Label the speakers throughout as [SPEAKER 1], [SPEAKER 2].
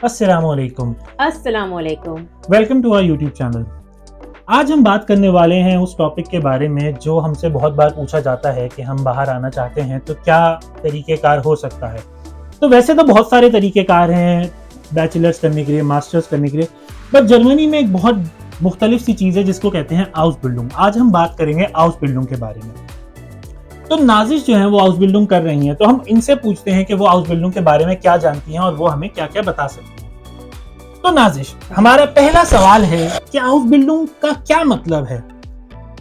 [SPEAKER 1] अस्सलामुअलैकुम।
[SPEAKER 2] अस्सलामुअलैकुम।
[SPEAKER 1] Welcome to our YouTube channel. आज हम बात करने वाले हैं उस टॉपिक के बारे में जो हमसे बहुत बार पूछा जाता है कि हम बाहर आना चाहते हैं तो क्या तरीक़ेकार हो सकता है। तो वैसे तो बहुत सारे तरीक़ेकार हैं बैचलर्स करने के लिए, मास्टर्स करने के लिए, बट जर्मनी में एक बहुत मुख्तलिफ सी चीज़ है जिसको कहते हैं आउसबिल्डिंग। आज हम बात करेंगे आउसबिल्डिंग के बारे में। तो नाज़िश जो है वो आउसबिल्डिंग कर रही हैं, तो हम इनसे पूछते हैं कि वो आउसबिल्डिंग के बारे में क्या जानती हैं और वो हमें क्या-क्या बता सकती हैं। तो नाज़िश, हमारा पहला सवाल है कि आउसबिल्डिंग का क्या मतलब है?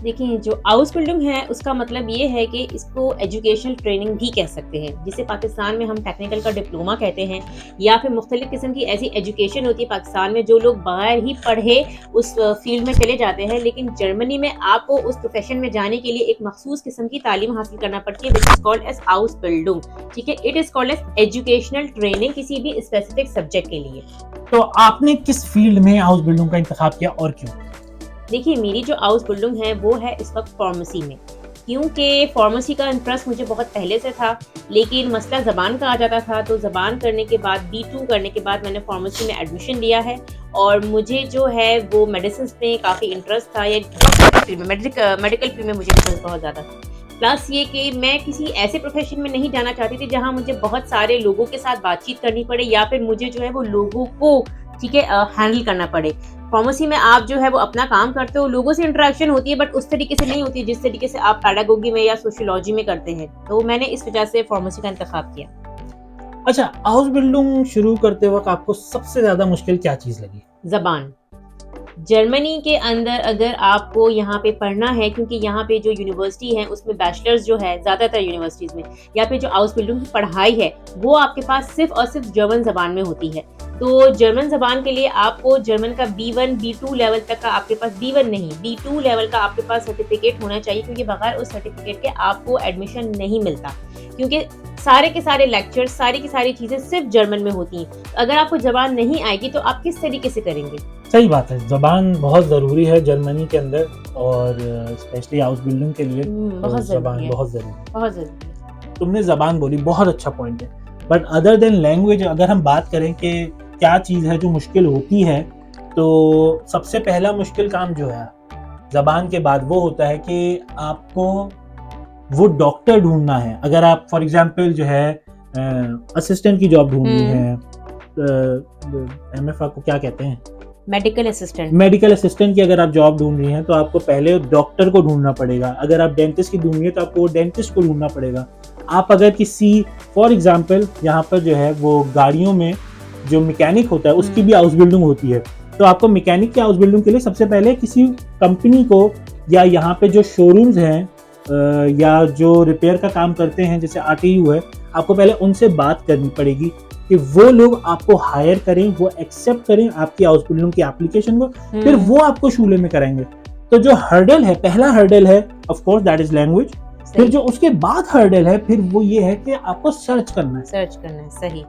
[SPEAKER 2] देखिए, जो आउसबिल्डिंग है उसका मतलब ये है कि इसको एजुकेशनल ट्रेनिंग भी कह सकते हैं, जिसे पाकिस्तान में हम टेक्निकल का डिप्लोमा कहते हैं, या फिर मुख्तलिफ किस्म की ऐसी एजुकेशन होती है पाकिस्तान में जो लोग बाहर ही पढ़े उस फील्ड में चले जाते हैं, लेकिन जर्मनी में आपको उस प्रोफेशन में जाने के लिए एक मखसूस किस्म की तालीम हासिल करना पड़ती है, which is called as Ausbildung. ठीक है, it is called as educational training किसी भी स्पेसिफिक सब्जेक्ट के लिए।
[SPEAKER 1] तो आपने किस फील्ड में आउसबिल्डिंग का इंतखाब किया और क्यों?
[SPEAKER 2] देखिए, मेरी जो आउसबिल्डिंग है वो है इस वक्त फार्मेसी में, क्योंकि फार्मेसी का इंटरेस्ट मुझे बहुत पहले से था, लेकिन मसला ज़बान का आ जाता था। तो ज़बान करने के बाद B2 करने के बाद मैंने फार्मेसी में एडमिशन लिया है और मुझे जो है वो मेडिसिन में काफ़ी इंटरेस्ट था, या फील्ड में मेडिकल फील्ड में मुझे इंटरेस्ट बहुत ज़्यादा था। प्लस ये कि मैं किसी ऐसे प्रोफेशन में नहीं जाना चाहती थी जहाँ मुझे बहुत सारे लोगों के साथ बातचीत करनी पड़े, या फिर मुझे जो है वो लोगों को ठीक है हैंडल करना पड़े। फार्मेसी में आप जो है वो अपना काम करते हो, लोगों से इंटरेक्शन होती है, बट उस तरीके से नहीं होती है जिस तरीके से आप पेडागोगी में या सोशियोलॉजी में करते हैं। तो मैंने इस वजह से फार्मेसी का इंतखाब किया।
[SPEAKER 1] अच्छा, आउसबिल्डिंग शुरू करते वक्त आपको सबसे ज़्यादा मुश्किल क्या चीज़ लगी?
[SPEAKER 2] ज़बान। जर्मनी के अंदर अगर आपको यहाँ पे पढ़ना है, क्योंकि यहाँ पे जो यूनिवर्सिटी है उसमें बैचलर्स जो है ज़्यादातर यूनिवर्सिटीज़ में, या फिर जो आउसबिल्डिंग की पढ़ाई है वो आपके पास सिर्फ और सिर्फ जर्मन ज़बान में होती है। तो जर्मन ज़बान के लिए आपको जर्मन का B1 B2 लेवल तक का, आपके पास B1 नहीं B2 लेवल का आपके पास सर्टिफिकेट होना चाहिए, क्योंकि बगैर उस सर्टिफिकेट के आपको एडमिशन नहीं मिलता, क्योंकि सारे के सारे लेक्चर्स, सारी की सारी चीज़ें सिर्फ जर्मन में होती हैं। अगर आपको ज़बान नहीं आएगी तो आप किस तरीके से करेंगे?
[SPEAKER 1] सही बात है, ज़बान बहुत ज़रूरी है जर्मनी के अंदर और स्पेशली हाउस बिल्डिंग के लिए
[SPEAKER 2] बहुत
[SPEAKER 1] ज़बान
[SPEAKER 2] ज़रूरी है,
[SPEAKER 1] बहुत ज़रूरी है।
[SPEAKER 2] बहुत ज़रूरी है।
[SPEAKER 1] तुमने ज़बान बोली, बहुत अच्छा पॉइंट है। बट अदर देन लैंग्वेज अगर हम बात करें कि क्या चीज़ है जो मुश्किल होती है, तो सबसे पहला मुश्किल काम जो है ज़बान के बाद वो होता है कि आपको वो डॉक्टर ढूँढना है। अगर आप फॉर एग्ज़ाम्पल जो है असिस्टेंट की जॉब ढूँढनी है, MFA को क्या कहते हैं?
[SPEAKER 2] Medical assistant.
[SPEAKER 1] मेडिकल असिस्टेंट की अगर आप जॉब ढूंढ रही हैं तो आपको पहले डॉक्टर को ढूंढना पड़ेगा। अगर आप डेंटिस्ट की ढूंढनी है तो आपको डेंटिस्ट को ढूंढना पड़ेगा। आप अगर किसी फॉर एग्जांपल यहाँ पर जो है वो गाड़ियों में जो मैकेनिक होता है उसकी भी हाउस बिल्डिंग होती है, तो आपको मैकेनिक की हाउस बिल्डिंग के लिए सबसे पहले किसी कंपनी को, या यहाँ पे जो शोरूम्स हैं या जो रिपेयर का काम करते हैं जैसे RTU है, आपको पहले उनसे बात करनी पड़ेगी कि वो लोग आपको हायर करें, वो एक्सेप्ट करें आपकी हाउस बिल्डिंग की एप्लीकेशन को, फिर वो आपको शूले में कराएंगे। तो जो हर्डल है, पहला हर्डल है of course that is language. फिर जो उसके बाद हर्डल है फिर वो ये है कि आपको सर्च करना है।
[SPEAKER 2] सही।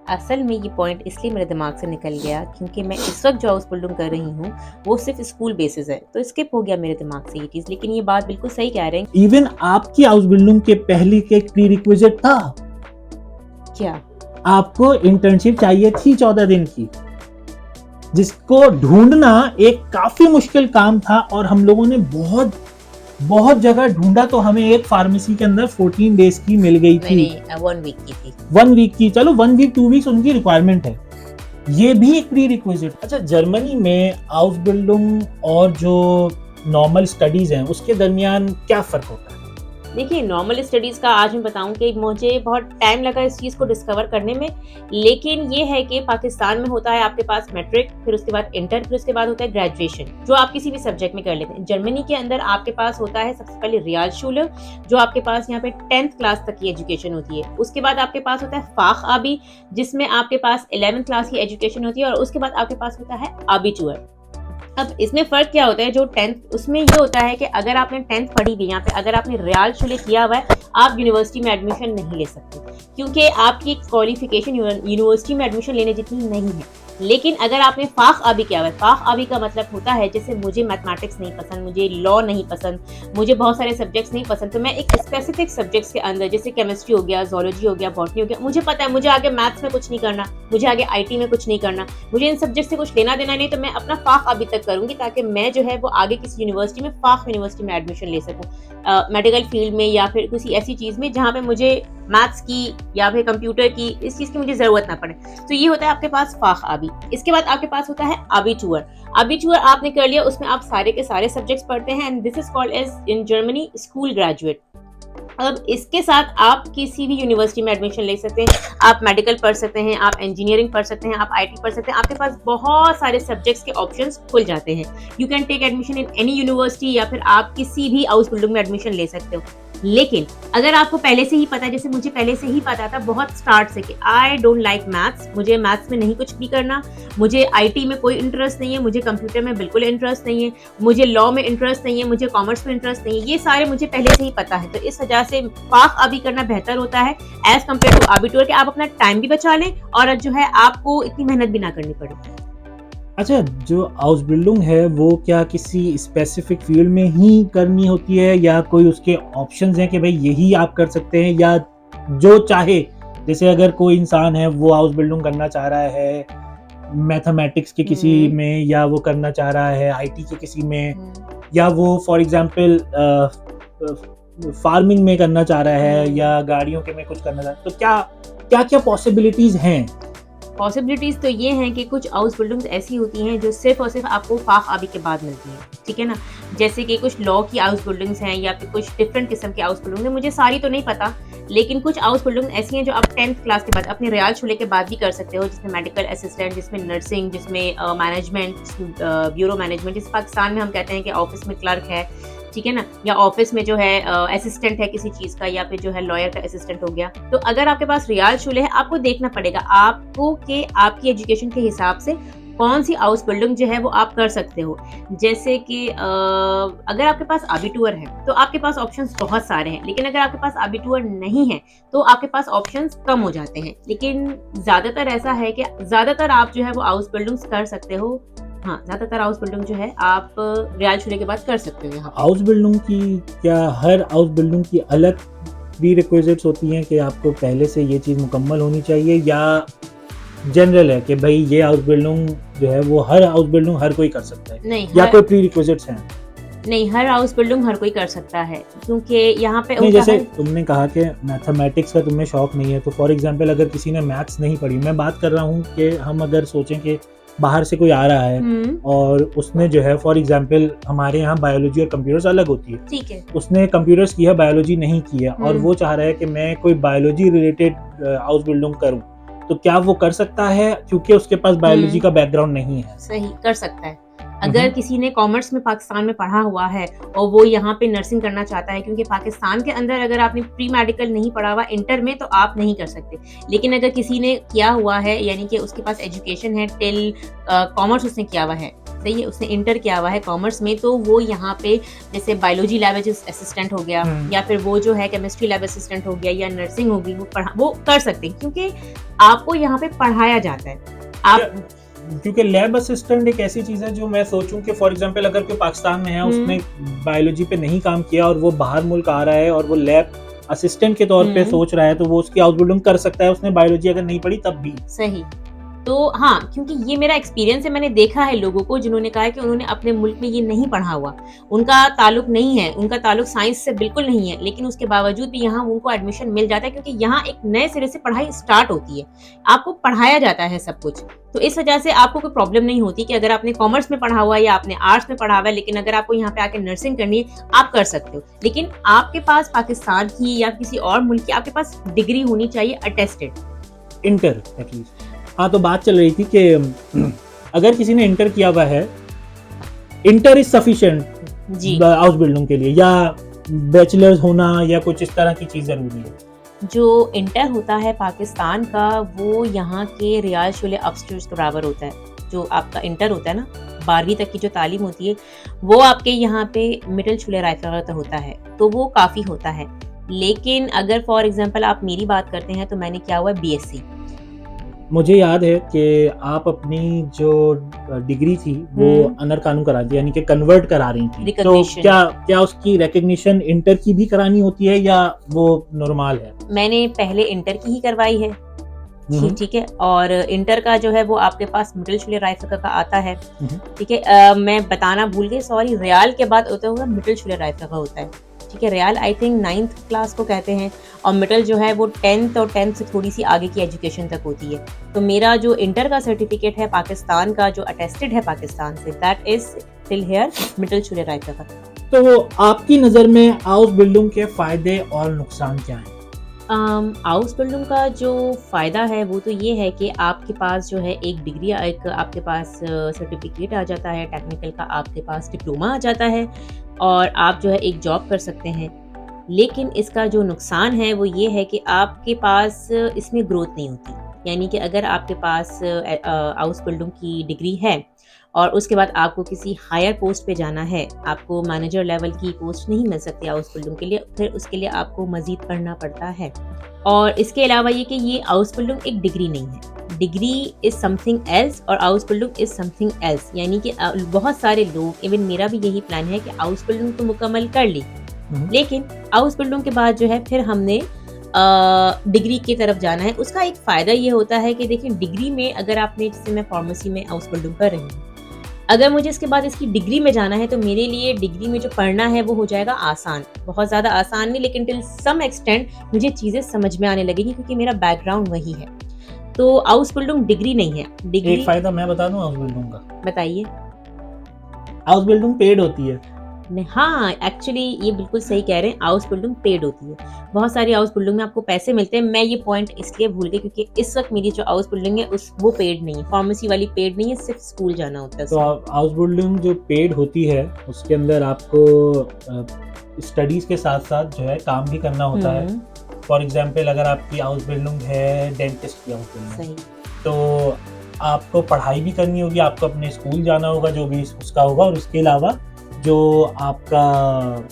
[SPEAKER 2] असल में ये पॉइंट इसलिए मेरे दिमाग से निकल गया क्योंकि मैं इस वक्त जो हाउस बिल्डिंग कर रही हूँ वो सिर्फ स्कूल बेसिस है, तो स्किप हो गया मेरे दिमाग से ये चीज़। लेकिन ये बात बिल्कुल सही कह रहे हैं।
[SPEAKER 1] इवन आपकी हाउस बिल्डिंग के पहली के प्री रिक्विजिट था,
[SPEAKER 2] क्या
[SPEAKER 1] आपको इंटर्नशिप चाहिए थी 14 दिन की, जिसको ढूंढना एक काफी मुश्किल काम था और हम लोगों ने बहुत जगह ढूंढा। तो हमें एक फार्मेसी के अंदर 14 डेज की मिल गई थी।
[SPEAKER 2] 1 वीक की थी।
[SPEAKER 1] 1 वीक की, चलो 1 वीक 2 वीक्स उनकी रिक्वायरमेंट है, ये भी एक प्री रिक्विजिट। अच्छा, जर्मनी में हाउस बिल्डिंग और जो नॉर्मल स्टडीज हैं उसके दरमियान क्या फर्क होता है?
[SPEAKER 2] देखिए, नॉर्मल स्टडीज़ का आज मैं बताऊं कि मुझे बहुत टाइम लगा इस चीज़ को डिस्कवर करने में, लेकिन ये है कि पाकिस्तान में होता है आपके पास मैट्रिक, फिर उसके बाद इंटर, फिर उसके बाद होता है ग्रेजुएशन, जो आप किसी भी सब्जेक्ट में कर लेते हैं। जर्मनी के अंदर आपके पास होता है सबसे पहले रियालशूले, जो आपके पास यहाँ पे 10th क्लास तक की एजुकेशन होती है। उसके बाद आपके पास होता है फाख-आबी, जिसमें आपके पास 11th क्लास की एजुकेशन होती है, और उसके बाद आपके पास होता है आबिचूअर। अब इसमें फ़र्क क्या होता है, जो 10th उसमें ये होता है कि अगर आपने 10th पढ़ी हुई है, यहाँ पे अगर आपने रियाल शुले किया हुआ है, आप यूनिवर्सिटी में एडमिशन नहीं ले सकते, क्योंकि आपकी क्वालिफिकेशन यूनिवर्सिटी में एडमिशन लेने जितनी नहीं है। लेकिन अगर आपने फ़ाख आबी किया हुआ है, फ़ाख आबी का मतलब होता है जैसे मुझे मैथमेटिक्स नहीं पसंद, मुझे लॉ नहीं पसंद, मुझे बहुत सारे सब्जेक्ट्स नहीं पसंद, तो मैं एक स्पेसिफिक सब्जेक्ट्स के अंदर जैसे केमिस्ट्री हो गया, ज़ूलॉजी हो गया, बॉटनी हो गया, मुझे पता है मुझे आगे मैथ्स में कुछ नहीं करना, मुझे आगे आईटी में कुछ नहीं करना, मुझे इन सब्जेक्ट से कुछ लेना देना नहीं, तो मैं अपना फ़ाख आबी तक करूँगी ताकि मैं जो है वो आगे किसी यूनिवर्सिटी में फ़ाख यूनिवर्सिटी में एडमिशन ले सकूँ, मेडिकल फील्ड में या फिर किसी ऐसी चीज़ में जहाँ पे मुझे मैथ्स की या फिर कंप्यूटर की इस चीज़ की मुझे ज़रूरत ना पड़े। तो ये होता है आपके पास फ़ाख आबी। इसके बाद आपके पास होता है आबीटूअर। आबीटूअर आपने कर लिया, उसमें आप सारे के सारे सब्जेक्ट्स पढ़ते हैं and this is called as in Germany school graduate. अब इसके साथ आप किसी भी यूनिवर्सिटी में एडमिशन ले सकते हैं, आप मेडिकल पढ़ सकते हैं, आप इंजीनियरिंग पढ़ सकते हैं, आप आईटी पढ़ सकते हैं, आपके पास बहुत सारे सब्जेक्ट्स के ऑप्शंस खुल जाते हैं। You can take admission in any university या फिर आप किसी भी हाउस बिल्डिंग में एडमिशन ले सकते हो। लेकिन अगर आपको पहले से ही पता है, जैसे मुझे पहले से ही पता था बहुत स्टार्ट से कि आई डोंट लाइक मैथ्स, मुझे मैथ्स में नहीं कुछ भी करना, मुझे आईटी में कोई इंटरेस्ट नहीं है, मुझे कंप्यूटर में बिल्कुल इंटरेस्ट नहीं है, मुझे लॉ में इंटरेस्ट नहीं है, मुझे कॉमर्स में इंटरेस्ट नहीं है, ये सारे मुझे पहले से ही पता है। तो इस वजह से फ़ाख आबी करना बेहतर होता है एज कम्पेयर टू आबीटूअर, कि आप अपना टाइम भी बचा लें और जो है आपको इतनी मेहनत भी ना करनी पड़े।
[SPEAKER 1] अच्छा, जो हाउस बिल्डिंग है वो क्या किसी स्पेसिफिक फील्ड में ही करनी होती है या कोई उसके ऑप्शंस हैं कि भाई यही आप कर सकते हैं, या जो चाहे, जैसे अगर कोई इंसान है वो हाउस बिल्डिंग करना चाह रहा है मैथमेटिक्स के किसी में, या वो करना चाह रहा है आईटी के किसी में, या वो फॉर एग्जांपल फार्मिंग में करना चाह रहा है या गाड़ियों के में कुछ करना चाह रहा है, तो क्या क्या पॉसिबिलिटीज हैं?
[SPEAKER 2] पॉसिबिलिटीज तो ये हैं कि कुछ हाउस बिल्डिंग्स ऐसी होती हैं जो सिर्फ और सिर्फ आपको फ़ाख आबी के बाद मिलती हैं, ठीक है ना। जैसे कि कुछ लॉ की हाउस बिल्डिंग्स हैं या फिर कुछ डिफरेंट किस्म की हाउस बिल्डिंग्स हैं, मुझे सारी तो नहीं पता, लेकिन कुछ हाउस बिल्डिंग ऐसी हैं जो आप 10th क्लास के बाद अपने रियाल शुले के बाद भी कर सकते हो, जिसमें मेडिकल असिस्टेंट, जिसमें नर्सिंग, जिसमें मैनेजमेंट, ब्यूरो मैनेजमेंट, जिस पाकिस्तान में हम कहते हैं कि ऑफिस में क्लर्क है, ठीक है ना, या ऑफिस में जो है असिस्टेंट है किसी चीज़ का, या फिर जो है लॉयर का असिस्टेंट हो गया। तो अगर आपके पास रियाल शुले है, आपको देखना पड़ेगा आपको कि आपकी एजुकेशन के हिसाब से कौन सी हाउस बिल्डिंग जो है वो आप कर सकते हो। जैसे कि अगर आपके पास आबीटूअर है तो आपके पास ऑप्शंस बहुत सारे हैं, लेकिन अगर आपके पास आबीटूअर नहीं है तो आपके पास ऑप्शंस कम हो जाते हैं। लेकिन ज़्यादातर ऐसा है कि ज़्यादातर आप जो है वो हाउस बिल्डिंग्स कर सकते हो। हाँ, ज़्यादातर हाउस बिल्डिंग जो है आप रियाल शुले के बाद कर सकते हो। यहाँ
[SPEAKER 1] हाउस बिल्डिंग की क्या हर हाउस बिल्डिंग की अलग प्री रिक्विजिट्स होती हैं कि आपको पहले से ये चीज़ मुकम्मल होनी चाहिए, या जनरल है कि भाई ये हाउस बिल्डिंग जो है वो हर हाउस बिल्डिंग हर कोई कर सकता है?
[SPEAKER 2] नहीं,
[SPEAKER 1] या कोई प्री रिक्विजिट्स हैं?
[SPEAKER 2] नहीं, हर हाउस बिल्डिंग हर कोई कर सकता है, क्योंकि यहाँ पे
[SPEAKER 1] नहीं, जैसे तुमने कहा कि मैथमेटिक्स का तुम्हें शौक नहीं है, तो फॉर एग्जांपल अगर किसी ने मैथ्स नहीं पढ़ी, मैं बात कर रहा हूँ कि हम अगर सोचें कि बाहर से कोई आ रहा है और उसने जो है फॉर एग्जांपल हमारे यहाँ बायोलॉजी और कंप्यूटर्स अलग होती है,
[SPEAKER 2] ठीक है,
[SPEAKER 1] उसने कंप्यूटर्स की है, बायोलॉजी नहीं की है, और वो चाह रहा है कि मैं कोई बायोलॉजी रिलेटेड हाउस बिल्डिंग करूँ, तो क्या वो कर सकता है क्योंकि उसके पास बायोलॉजी का बैकग्राउंड नहीं है?
[SPEAKER 2] सही कर सकता है। अगर किसी ने कॉमर्स में पाकिस्तान में पढ़ा हुआ है और वो यहाँ पे नर्सिंग करना चाहता है, क्योंकि पाकिस्तान के अंदर अगर आपने प्री मेडिकल नहीं पढ़ा हुआ इंटर में तो आप नहीं कर सकते। लेकिन अगर किसी ने किया हुआ है, यानी कि उसके पास एजुकेशन है टिल कॉमर्स उसने किया हुआ है, सही है, उसने इंटर किया हुआ है कॉमर्स में, तो वो यहाँ पे जैसे बायोलॉजी लैब असिस्टेंट हो गया, या फिर वो जो है केमिस्ट्री लैब असिस्टेंट हो गया, या नर्सिंग होगी, वो कर सकते हैं, क्योंकि आपको यहाँ पे पढ़ाया जाता है। आप
[SPEAKER 1] क्योंकि लैब असिस्टेंट एक ऐसी चीज है जो मैं सोचूं कि फॉर एग्जांपल अगर कोई पाकिस्तान में है, उसने बायोलॉजी पे नहीं काम किया और वो बाहर मुल्क आ रहा है और वो लैब असिस्टेंट के तौर पे सोच रहा है, तो वो उसकी हाउस बिल्डिंग कर सकता है, उसने बायोलॉजी अगर नहीं पढ़ी तब भी।
[SPEAKER 2] सही। तो हाँ, क्योंकि ये मेरा एक्सपीरियंस है, मैंने देखा है लोगों को जिन्होंने कहा है कि उन्होंने अपने मुल्क में ये नहीं पढ़ा हुआ, उनका ताल्लुक नहीं है, उनका ताल्लुक साइंस से बिल्कुल नहीं है, लेकिन उसके बावजूद भी यहाँ उनको एडमिशन मिल जाता है, क्योंकि यहाँ एक नए सिरे से पढ़ाई स्टार्ट होती है, आपको पढ़ाया जाता है सब कुछ। तो इस वजह से आपको कोई प्रॉब्लम नहीं होती कि अगर आपने कॉमर्स में पढ़ा हुआ है या आपने आर्ट्स में पढ़ा हुआ है, लेकिन अगर आपको यहाँ पे आके नर्सिंग करनी है, आप कर सकते हो। लेकिन आपके पास पाकिस्तान की या किसी और मुल्क की आपके पास डिग्री होनी चाहिए अटेस्टेड,
[SPEAKER 1] इंटर एटलीस्ट। हाँ, तो बात चल रही थी कि अगर किसी ने इंटर किया हुआ है, inter is sufficient house building के लिए, या बैचलर्स होना या कुछ इस तरह की चीज जरूरी है?
[SPEAKER 2] जो इंटर होता है पाकिस्तान का, वो यहाँ के रियाल शुले अपस्टर्स के बराबर होता है। जो आपका इंटर होता है ना, 12वीं तक की जो तालीम होती है वो आपके यहाँ पे मिटलशुले-राइफल होता है, तो वो काफ़ी होता है। लेकिन अगर फॉर एग्ज़ाम्पल आप मेरी बात करते हैं तो मैंने किया हुआ है बीएससी।
[SPEAKER 1] मुझे याद है कि आप अपनी जो डिग्री थी वो अनर कानून करा दी, यानी कि कन्वर्ट करा रही थी। तो
[SPEAKER 2] Recognition।
[SPEAKER 1] क्या उसकी रिकॉग्निशन इंटर की भी करानी होती है या वो नॉर्मल है?
[SPEAKER 2] मैंने पहले इंटर की ही करवाई है। ठीक है, और इंटर का जो है वो आपके पास मिटलशुले-राइफल का आता है। ठीक है, मैं बताना भूल गई, सॉरी, रियाल के बाद होता हुआ मिटलशुले-राइफल का होता है। ठीक है, riyal I think 9th class को कहते हैं और मिटल जो है वो 10th और 10th से थोड़ी सी आगे की एजुकेशन तक होती है। तो मेरा जो इंटर का सर्टिफिकेट है पाकिस्तान का, जो अटेस्टेड है पाकिस्तान से, दैट इज स्टिल हियर मिटलशुले-राइफल का।
[SPEAKER 1] तो आपकी नज़र में हाउस बिल्डिंग के फायदे और नुकसान क्या हैं?
[SPEAKER 2] हाउस बिल्डिंग का जो फ़ायदा है वो तो ये है कि आपके पास जो है एक डिग्री, एक आपके पास सर्टिफिकेट आ जाता है, टेक्निकल का आपके पास डिप्लोमा आ जाता है और आप जो है एक जॉब कर सकते हैं। लेकिन इसका जो नुकसान है वो ये है कि आपके पास इसमें ग्रोथ नहीं होती। यानी कि अगर आपके पास हाउस बिल्डिंग की डिग्री है और उसके बाद आपको किसी हायर पोस्ट पे जाना है, आपको मैनेजर लेवल की पोस्ट नहीं मिल सकती हाउस बिल्डिंग के लिए, फिर उसके लिए आपको मज़ीद पढ़ना पड़ता है। और इसके अलावा ये कि ये हाउस बिल्डिंग एक डिग्री नहीं है। डिग्री इज़ समथिंग एल्स और house building is something else. यानी कि बहुत सारे लोग, इवन मेरा भी यही प्लान है कि हाउस बिल्डिंग तो मुकम्मल कर ली, लेकिन हाउस बिल्डिंग के बाद जो है फिर हमने डिग्री की तरफ जाना है। उसका एक फ़ायदा ये होता है कि देखिए, डिग्री में अगर आपने, जैसे मैं फार्मेसी में हाउस बिल्डिंग कर रही हूँ, अगर मुझे इसके बाद इसकी डिग्री में जाना है तो मेरे लिए डिग्री में जो पढ़ना है वो हो जाएगा आसान। बहुत ज़्यादा आसान नहीं, लेकिन टिल सम एक्सटेंट मुझे चीज़ें समझ में आने लगेगी क्योंकि मेरा बैकग्राउंड वही है। तो हाउस बिल्डिंग डिग्री नहीं है। डिग्री,
[SPEAKER 1] एक फायदा मैं बता दूं हाउस बिल्डिंग का।
[SPEAKER 2] बताइए।
[SPEAKER 1] हाउस बिल्डिंग पेड होती है।
[SPEAKER 2] हाँ, एक्चुअली ये बिल्कुल सही कह रहे हैं, हाउस बिल्डिंग पेड होती है। बहुत सारी हाउस बिल्डिंग में आपको पैसे मिलते हैं। मैं ये पॉइंट इसलिए भूल गई क्योंकि इस वक्त मेरी जो हाउस बिल्डिंग है वो पेड नहीं है, फार्मेसी वाली पेड नहीं है, सिर्फ स्कूल जाना होता है।
[SPEAKER 1] तो हाउस बिल्डिंग जो पेड होती है उसके अंदर आपको स्टडीज के साथ साथ जो है काम भी करना होता है। फॉर एग्जाम्पल, अगर आपकी हाउस बिल्डिंग है डेंटिस्ट की हाउस बिल्डिंग, तो आपको पढ़ाई भी करनी होगी, आपको अपने स्कूल जाना होगा जो भी उसका होगा, और उसके अलावा जो आपका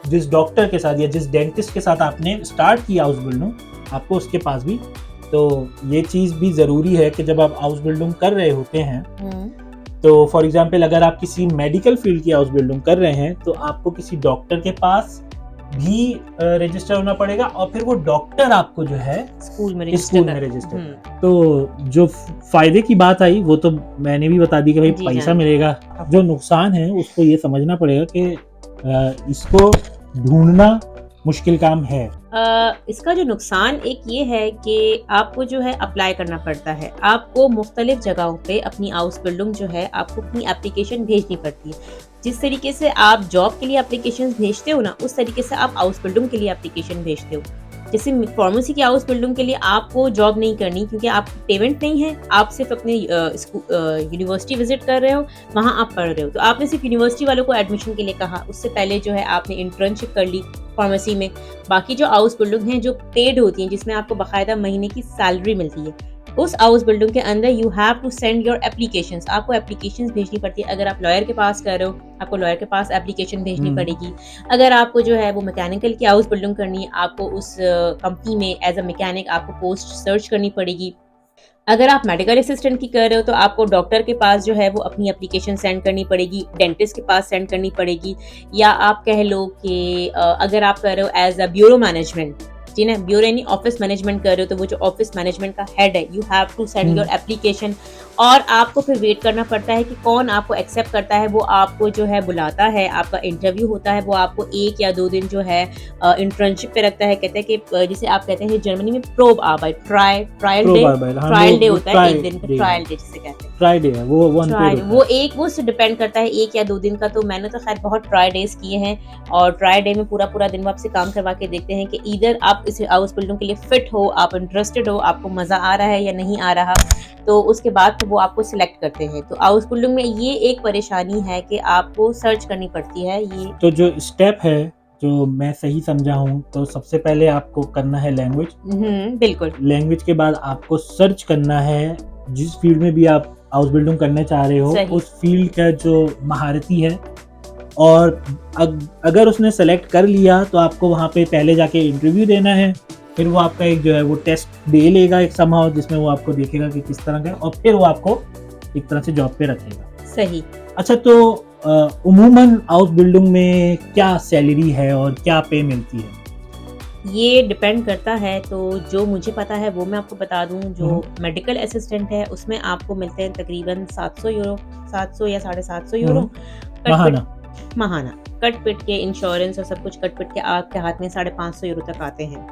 [SPEAKER 1] जिस डॉक्टर के साथ या जिस डेंटिस्ट के साथ आपने स्टार्ट किया हाउस बिल्डिंग, आपको उसके पास भी, तो ये चीज़ भी ज़रूरी है कि जब आप हाउस बिल्डिंग कर रहे होते हैं, तो फॉर एग्जांपल अगर आप किसी मेडिकल फील्ड की हाउस बिल्डिंग कर रहे हैं तो आपको किसी डॉक्टर के पास भी रजिस्टर होना पड़ेगा और फिर वो डॉक्टर आपको जो है स्कूल में रजिस्टर। तो जो फायदे की बात आई वो तो मैंने भी बता दी कि भाई पैसा मिलेगा। जो नुकसान है उसको ये समझना पड़ेगा कि इसको ढूंढना मुश्किल काम है।
[SPEAKER 2] इसका जो नुकसान एक ये है कि आपको जो है अप्लाई करना पड़ता है, आपको मुख्तलिफ जगहों पे अपनी हाउस बिल्डिंग जो है आपको अपनी एप्लीकेशन भेजनी पड़ती है। जिस तरीके से आप जॉब के लिए एप्लीकेशन भेजते हो ना, उस तरीके से आप हाउस बिल्डिंग के लिए एप्लीकेशन भेजते हो। जैसे फार्मेसी की हाउस बिल्डिंग के लिए आपको जॉब नहीं करनी क्योंकि आपकी पेमेंट नहीं है, आप सिर्फ अपने यूनिवर्सिटी विजिट कर रहे हो, वहाँ आप पढ़ रहे हो। तो आपने सिर्फ यूनिवर्सिटी वालों को एडमिशन के लिए कहा, उससे पहले जो है आपने इंटर्नशिप कर ली फार्मेसी में। बाकी जो हाउस बिल्डिंग हैं जो पेड होती हैं, जिसमें आपको बाकायदा महीने की सैलरी मिलती है, उस हाउस बिल्डिंग के अंदर you have to send your applications. आपको एप्लीकेशंस भेजनी पड़ती है। अगर आप लॉयर के पास कर रहे हो, आपको लॉयर के पास एप्लीकेशन भेजनी पड़ेगी। अगर आपको जो है वो मैकेनिकल की हाउस बिल्डिंग करनी है, आपको उस कंपनी में एज अ मैकेनिक आपको पोस्ट सर्च करनी पड़ेगी। अगर आप मेडिकल असिस्टेंट की कर रहे हो तो आपको डॉक्टर के पास जो है वो अपनी एप्लीकेशन सेंड करनी पड़ेगी, डेंटिस्ट के पास सेंड करनी पड़ेगी, या आप कह लो कि अगर आप कर रहे हो एज अ ब्यूरो मैनेजमेंट, जी ना, ब्यूरो यानी ऑफिस मैनेजमेंट कर रहे हो, तो वो जो ऑफिस मैनेजमेंट का हेड है, you have to send your application. और आपको फिर वेट करना पड़ता है कि कौन आपको एक्सेप्ट करता है, वो आपको जो है बुलाता है, आपका इंटरव्यू होता है, वो आपको 1 या 2 दिन जो है इंटर्नशिप पे रखता है। कहते हैं कि जिसे आप कहते हैं जर्मनी में प्रोब आर्बाइट, ट्रायल डे होता है, 1 दिन का ट्रायल डे जिसे कहते हैं।
[SPEAKER 1] ट्रायल डे है वो
[SPEAKER 2] उससे डिपेंड करता है 1 या 2 दिन का। तो मैंने तो खैर बहुत ट्रायल डेज किए हैं और ट्रायल डे में पूरा दिन वो आपसे काम करवा के देखते हैं कि इधर आप इस हाउस बिल्डिंग के लिए फिट हो, आप इंटरेस्टेड हो, आपको मजा आ रहा है या नहीं आ रहा, तो उसके बाद तो वो आपको सिलेक्ट करते हैं। तो हाउस बिल्डिंग में ये एक परेशानी है कि आपको सर्च करनी पड़ती है। ये
[SPEAKER 1] तो जो स्टेप है, जो मैं सही समझा हूँ, तो सबसे पहले आपको करना है लैंग्वेज।
[SPEAKER 2] बिल्कुल।
[SPEAKER 1] लैंग्वेज के बाद आपको सर्च करना है, जिस फील्ड में भी आप हाउस बिल्डिंग करने चाह रहे हो,
[SPEAKER 2] सही।
[SPEAKER 1] उस फील्ड का जो महारती है, और अगर उसने सेलेक्ट कर लिया तो आपको वहाँ पे पहले जाके इंटरव्यू देना है, फिर वो आपका एक जो है वो टेस्ट दे लेगा एक समहाउ, जिसमें वो आपको देखेगा कि किस तरह का है, और फिर वो आपको एक तरह से जॉब पे रखेगा।
[SPEAKER 2] सही।
[SPEAKER 1] अच्छा, तो उमूमन हाउस बिल्डिंग में क्या सैलरी है और क्या पे मिलती है?
[SPEAKER 2] ये डिपेंड करता है, तो जो मुझे पता है वो मैं आपको बता दूं। जो मेडिकल असिस्टेंट है उसमें आपको मिलते हैं तकरीबन 700 यूरो, 700 या 750 यूरो
[SPEAKER 1] महाना।
[SPEAKER 2] महाना। कट पिट के इंश्योरेंस और सब कुछ कट पिट के आपके हाथ में 550 यूरो तक आते हैं।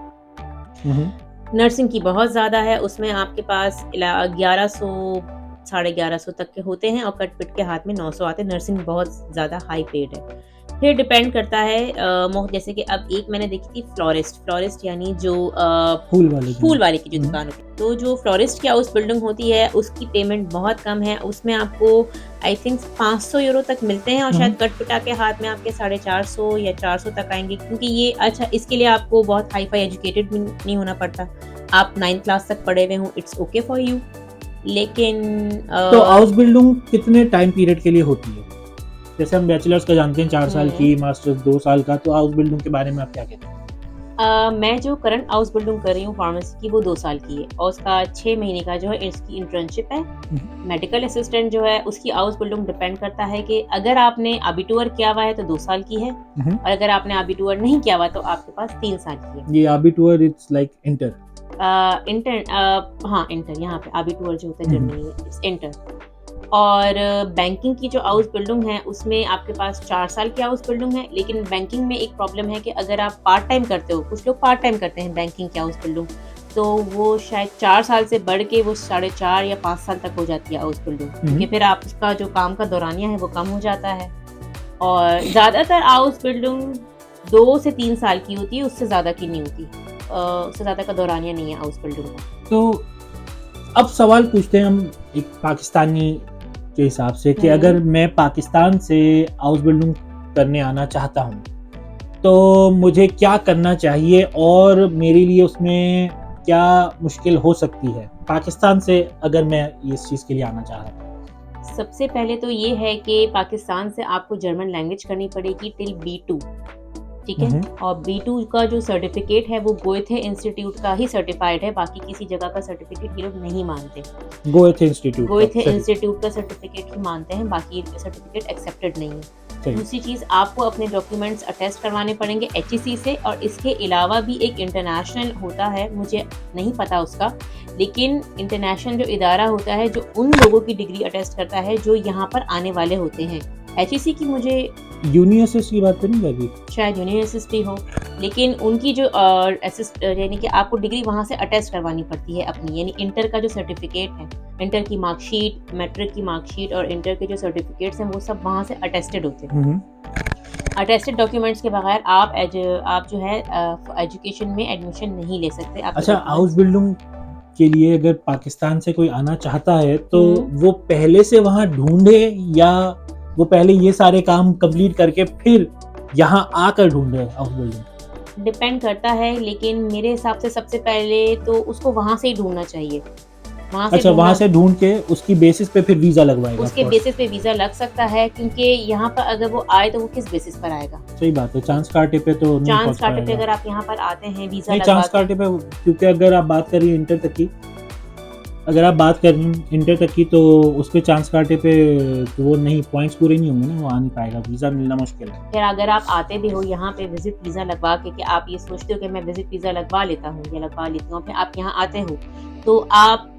[SPEAKER 2] नर्सिंग की बहुत ज़्यादा है, उसमें आपके पास 1100 1150 तक के होते हैं, और कट पिट के हाथ में 900 आते हैं। नर्सिंग बहुत ज़्यादा हाई पेड है। फिर डिपेंड करता है जैसे कि अब एक मैंने देखी थी फ्लोरिस्ट यानी जो फूल वाले की जो दुकान होती है, तो जो फ्लोरिस्ट की हाउस बिल्डिंग होती है उसकी पेमेंट बहुत कम है। उसमें आपको आई थिंक 500 यूरो तक मिलते हैं, और शायद कट पिटा के हाथ में आपके 450 या 400 तक आएंगे, क्योंकि ये अच्छा, इसके लिए आपको बहुत हाई फाई एजुकेटेड भी नहीं होना पड़ता। आप 9th क्लास तक पढ़े हुए हो, इट्स ओके फॉर यू। लेकिन
[SPEAKER 1] तो हाउस बिल्डिंग कितने टाइम पीरियड के लिए होती है? जैसे हम बैचलर्स का जानते हैं 4 साल की, मास्टर्स 2 साल का, तो हाउस बिल्डिंग के बारे में आप क्या कहते हैं?
[SPEAKER 2] मैं जो करंट हाउस बिल्डिंग कर रही हूँ फार्मेसी की, वो 2 साल की है, और उसका 6 महीने का जो है इसकी इंटर्नशिप है। मेडिकल असिस्टेंट जो है उसकी हाउस बिल्डिंग डिपेंड करता है कि अगर आपने अबिटूर किया हुआ है तो 2 साल की है, और अगर आपने अबिटूर नहीं किया हुआ तो आपके पास 3 साल की है।
[SPEAKER 1] ये अबिटूर इट्स लाइक इंटर।
[SPEAKER 2] हाँ, इंटर, यहाँ पे अबिटूर जो होता है जर्मनी में, इट्स इंटर। और बैंकिंग की जो हाउस बिल्डिंग है उसमें आपके पास 4 साल की हाउस बिल्डिंग है। लेकिन बैंकिंग में एक प्रॉब्लम है कि अगर आप पार्ट टाइम करते हो, कुछ लोग पार्ट टाइम करते हैं बैंकिंग की हाउस बिल्डिंग, तो वो शायद 4 साल से बढ़ के वो 4.5 या 5 साल तक हो जाती है हाउस बिल्डिंग, क्योंकि फिर आप उसका जो काम का दौरानिया है वो कम हो जाता है। और ज़्यादातर हाउस बिल्डिंग 2 से 3 साल की होती है, उससे ज़्यादा की नहीं होती। उससे ज़्यादा का दौरानिया नहीं है हाउस बिल्डिंग का।
[SPEAKER 1] तो अब सवाल पूछते हैं हम एक पाकिस्तानी के हिसाब से कि अगर मैं पाकिस्तान से हाउस बिल्डिंग करने आना चाहता हूँ तो मुझे क्या करना चाहिए, और मेरे लिए उसमें क्या मुश्किल हो सकती है पाकिस्तान से अगर मैं इस चीज़ के लिए आना चाह रहा हूँ?
[SPEAKER 2] सबसे पहले तो ये है कि पाकिस्तान से आपको जर्मन लैंग्वेज करनी पड़ेगी टिल B2, ठीक है। और B2 का जो सर्टिफिकेट है वो गोएथे इंस्टीट्यूट का ही सर्टिफाइड है, बाकी किसी जगह का सर्टिफिकेट ये लोग नहीं मानते। गोएथे इंस्टीट्यूट का सर्टिफिकेट ही मानते हैं, बाकी सर्टिफिकेट एक्सेप्टेड नहीं है। दूसरी चीज़, आपको अपने डॉक्यूमेंट्स अटेस्ट करवाने पड़ेंगे HEC से, और इसके अलावा भी एक इंटरनेशनल होता है, मुझे नहीं पता उसका, लेकिन इंटरनेशनल जो इदारा होता है जो उन लोगों की डिग्री अटेस्ट करता है जो यहाँ पर आने वाले होते हैं। HEC की मुझे
[SPEAKER 1] यूनिवर्सिटी की बात तो नहीं लगी,
[SPEAKER 2] शायद यूनिवर्सिटी हो, लेकिन उनकी जो यानी कि आपको डिग्री वहाँ से अटेस्ट करवानी पड़ती है अपनी, यानी इंटर का जो सर्टिफिकेट है, इंटर की मार्कशीट, मैट्रिक की मार्कशीट और इंटर के जो सर्टिफिकेट्स हैं वो सब वहाँ से अटेस्टेड होते हैं। अटेस्टेड डॉक्यूमेंट्स के बगैर आप जो है एजुकेशन में एडमिशन नहीं ले सकते।
[SPEAKER 1] अच्छा, हाउस बिल्डिंग के लिए अगर पाकिस्तान से कोई आना चाहता है तो वो पहले से वहाँ ढूंढे, या वो पहले ये सारे काम कंप्लीट करके फिर यहाँ आकर ढूंढे हाउस बिल्डिंग?
[SPEAKER 2] डिपेंड करता है, लेकिन मेरे हिसाब से सबसे पहले तो उसको वहाँ से ही ढूंढना चाहिए।
[SPEAKER 1] वहाँ से ढूंढ के उसकी बेसिस पे फिर वीजा लगवाएगा?
[SPEAKER 2] उसके बेसिस पे वीजा लग सकता है, क्योंकि यहाँ पर अगर वो आए तो वो किस बेसिस पर आएगा?
[SPEAKER 1] सही बात है, चांस काटे पे तो नहीं
[SPEAKER 2] चांस काटे पे अगर आप यहाँ पर आते हैं वीजा
[SPEAKER 1] नहीं, चांस काटे पे, क्योंकि अगर आप बात करिए इंटर तक की, तो उस पे चांस काटे पे तो वो नहीं, पॉइंट्स पूरे नहीं होंगे ना, वो आ नहीं पाएगा, वीज़ा मिलना मुश्किल है।
[SPEAKER 2] फिर अगर आप आते भी हो यहाँ पे विजिट वीज़ा लगवा के, कि आप ये सोचते हो कि मैं विजिट वीज़ा लगवा लेता हूँ या लगवा लेती हूँ, फिर आप यहाँ आते हो तो आप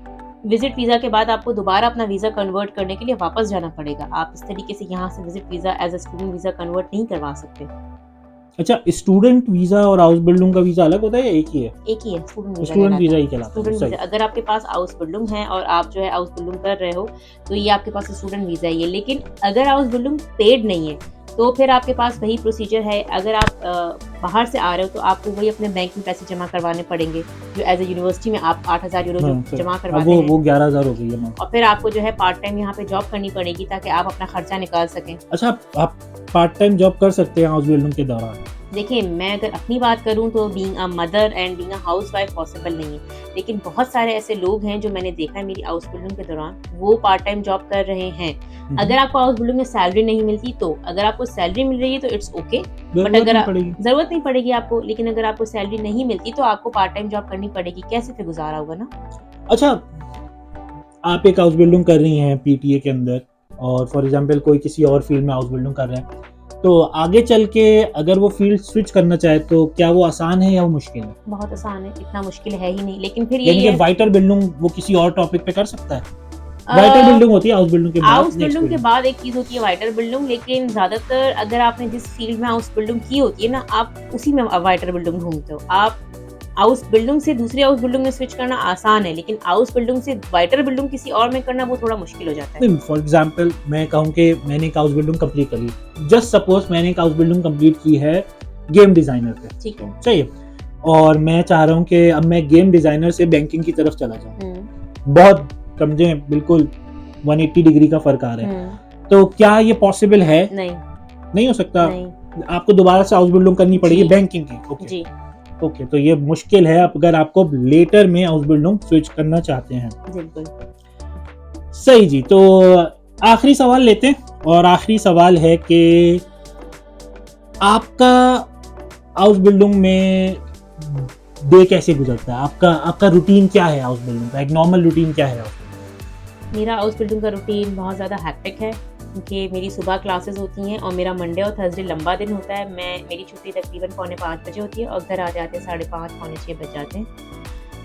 [SPEAKER 2] विजिट वीज़ा के बाद आपको दोबारा अपना वीज़ा कन्वर्ट करने के लिए वापस जाना पड़ेगा। आप इस तरीके से यहाँ से visit visa as a student visa convert नहीं करवा सकते।
[SPEAKER 1] अच्छा, स्टूडेंट वीजा और हाउस बिल्डिंग का वीजा अलग होता है या एक ही है?
[SPEAKER 2] एक ही है, स्टूडेंट
[SPEAKER 1] वीजा ही कहलाता है।
[SPEAKER 2] वीजा। अगर आपके पास हाउस बिल्डिंग है और आप जो है हाउस बिल्डिंग कर रहे हो तो ये आपके पास स्टूडेंट वीजा ही है। लेकिन अगर हाउस बिल्डिंग पेड नहीं है तो फिर आपके पास वही प्रोसीजर है। अगर आप बाहर से आ रहे हो तो आपको वही अपने बैंक में पैसे जमा करवाने पड़ेंगे, जो एज ए यूनिवर्सिटी में आप 8,000 यूरो जमा करवाते हैं,
[SPEAKER 1] वो 11,000 हो गई है।
[SPEAKER 2] और फिर आपको जो है पार्ट टाइम यहाँ पे जॉब करनी पड़ेगी ताकि आप अपना खर्चा निकाल सकें।
[SPEAKER 1] अच्छा, आप पार्ट टाइम जॉब कर सकते हैं हाउस बिल्डिंग के दौरान?
[SPEAKER 2] देखिए, मैं अगर अपनी बात करूँ तो being a mother and being a housewife possible नहीं है। लेकिन बहुत सारे ऐसे लोग हैं जो मैंने देखा है मेरी हाउस बिल्डिंग के दौरान, वो पार्ट टाइम जॉब कर रहे हैं। अगर आपको हाउस बिल्डिंग में सैलरी नहीं मिलती तो, अगर आपको सैलरी मिल रही है तो इट्स ओके, बट
[SPEAKER 1] जरूरत
[SPEAKER 2] अगर
[SPEAKER 1] नहीं पड़ेगी।
[SPEAKER 2] ज़रूरत नहीं पड़ेगी आपको, लेकिन अगर आपको सैलरी नहीं मिलती तो आपको पार्ट टाइम जॉब करनी पड़ेगी। कैसे फिर गुज़ारा होगा ना?
[SPEAKER 1] अच्छा, आप एक हाउस बिल्डिंग कर रही हैं पीटीए के अंदर, और फॉर एग्जांपल कोई किसी और फील्ड में हाउस बिल्डिंग कर रहे हैं, तो आगे चल के अगर वो फील्ड स्विच करना चाहे तो क्या वो आसान है या वो मुश्किल है?
[SPEAKER 2] बहुत आसान है, इतना मुश्किल है ही नहीं। लेकिन फिर
[SPEAKER 1] यानी
[SPEAKER 2] यही
[SPEAKER 1] कि
[SPEAKER 2] है,
[SPEAKER 1] वाइटर बिल्डिंग वो किसी और टॉपिक पे कर सकता है? वाइटर बिल्डिंग होती है हाउस बिल्डिंग के बाद,
[SPEAKER 2] हाउस
[SPEAKER 1] नेक्स्ट
[SPEAKER 2] बिल्डिंग के
[SPEAKER 1] बिल्डिंग।
[SPEAKER 2] बाद एक चीज़ होती है वाइटर बिल्डिंग, लेकिन ज़्यादातर अगर आपने जिस फील्ड में हाउस बिल्डिंग की होती है ना, आप उसी में वाइटर बिल्डिंग ढूँढते हो। आप हाउस बिल्डिंग से दूसरी हाउस बिल्डिंग में स्विच करना आसान है, लेकिन हाउस बिल्डिंग से वाइटर बिल्डिंग किसी और में करना वो थोड़ा मुश्किल हो जाता है।
[SPEAKER 1] नहीं, फॉर एग्जांपल मैं कहूँ कि मैंने एक हाउस बिल्डिंग कंप्लीट करी, जस्ट सपोज मैंने एक हाउस बिल्डिंग कंप्लीट की है गेम डिजाइनर पे,
[SPEAKER 2] ठीक है।
[SPEAKER 1] चाहिए, और मैं चाह रहा हूँ कि अब मैं गेम डिजाइनर से बैंकिंग की तरफ चला जाऊँ।
[SPEAKER 2] हुँ,
[SPEAKER 1] बहुत समझे, बिल्कुल 180 डिग्री का फर्क आ रहा है।
[SPEAKER 2] हुँ।
[SPEAKER 1] तो क्या ये पॉसिबल है?
[SPEAKER 2] नहीं,
[SPEAKER 1] नहीं हो सकता।
[SPEAKER 2] नहीं।
[SPEAKER 1] आपको दोबारा से हाउस बिल्डिंग करनी पड़ेगी
[SPEAKER 2] जी।
[SPEAKER 1] बैंकिंग की। ओके,
[SPEAKER 2] जी,
[SPEAKER 1] ओके, तो ये मुश्किल है अगर आपको लेटर में हाउस बिल्डिंग स्विच करना चाहते हैं।
[SPEAKER 2] बिल्कुल।
[SPEAKER 1] सही जी, तो आखिरी सवाल लेते हैं, और आखिरी सवाल है कि आपका हाउस बिल्डिंग में डे कैसे गुजरता है? आपका आपका रूटीन क्या है हाउस बिल्डिंग का? एक नॉर्मल रूटीन क्या है हाउस बिल्डिंग?
[SPEAKER 2] मेरा हाउस बिल्डिंग का रूटीन बहुत ज़्यादा हेक्टिक है, क्योंकि मेरी सुबह क्लासेस होती हैं और मेरा मंडे और थर्सडे लंबा दिन होता है। मेरी छुट्टी तकरीबन पौने 5 बजे होती है और घर आ जाते हैं 5:30 पौने 6 बज जाते हैं।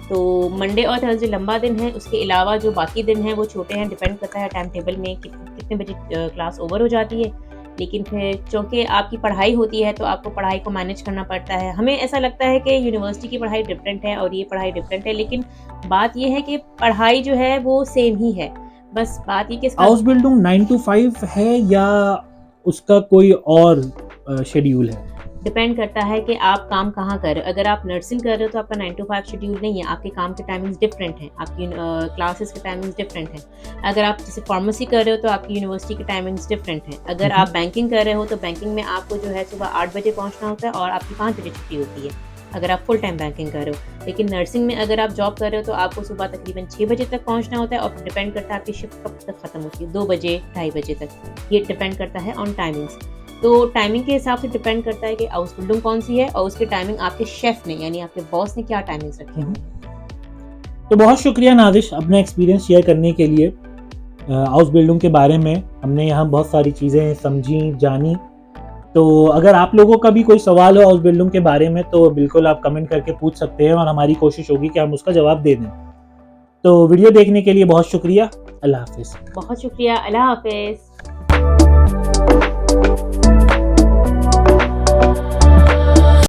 [SPEAKER 2] तो मंडे और थर्सडे लंबा दिन है, उसके अलावा जो बाकी दिन हैं वो छोटे हैं, डिपेंड करता है टाइम टेबल में कितने बजे क्लास ओवर हो जाती है। लेकिन फिर चूँकि आपकी पढ़ाई होती है तो आपको पढ़ाई को मैनेज करना पड़ता है। हमें ऐसा लगता है कि यूनिवर्सिटी की पढ़ाई डिफरेंट है और ये पढ़ाई डिफरेंट है, लेकिन बात ये है कि पढ़ाई जो है वो सेम ही है। बस बात ये कि इसका
[SPEAKER 1] हाउस बिल्डिंग 9 to 5 है या उसका कोई और शेड्यूल है?
[SPEAKER 2] डिपेंड करता है कि आप काम कहाँ कर रहे हो। अगर आप नर्सिंग कर रहे हो तो आपका 9 to 5 शेड्यूल नहीं है, आपके काम के टाइमिंग्स डिफरेंट हैं, आपकी क्लासेस के टाइमिंग्स डिफरेंट हैं। अगर आप जैसे फार्मेसी कर रहे हो तो आपकी यूनिवर्सिटी के टाइमिंग्स डिफरेंट हैं। अगर आप बैंकिंग कर रहे हो तो बैंकिंग में आपको जो है सुबह 8 बजे पहुँचना होता है और आपकी 5 बजे छुट्टी होती है, अगर आप फुल टाइम बैंकिंग कर रहे हो। लेकिन नर्सिंग में अगर आप जॉब कर रहे हो तो आपको सुबह तकरीबन 6 बजे तक पहुँचना होता है और डिपेंड करता है आपकी शिफ्ट कब तक खत्म होती है, 2 बजे, 2:30 बजे तक। ये डिपेंड करता है ऑन टाइमिंग्स। तो टाइमिंग के हिसाब से डिपेंड करता है कि हाउस बिल्डिंग कौन सी है और उसकी टाइमिंग आपके शेफ ने यानी आपके बॉस ने क्या टाइमिंग्स रखे हुए हैं।
[SPEAKER 1] तो बहुत शुक्रिया नादिश अपना एक्सपीरियंस शेयर करने के लिए हाउस बिल्डिंग के बारे में। हमने यहाँ बहुत सारी चीज़ें समझी, जानी। तो अगर आप लोगों का भी कोई सवाल हो हाउस बिल्डिंग के बारे में तो बिल्कुल आप कमेंट करके पूछ सकते हैं और हमारी कोशिश होगी कि हम उसका जवाब दे दें। तो वीडियो देखने के लिए बहुत शुक्रिया। अल्लाह हाफिज़।
[SPEAKER 2] बहुत शुक्रिया। अल्लाह हाफिज़।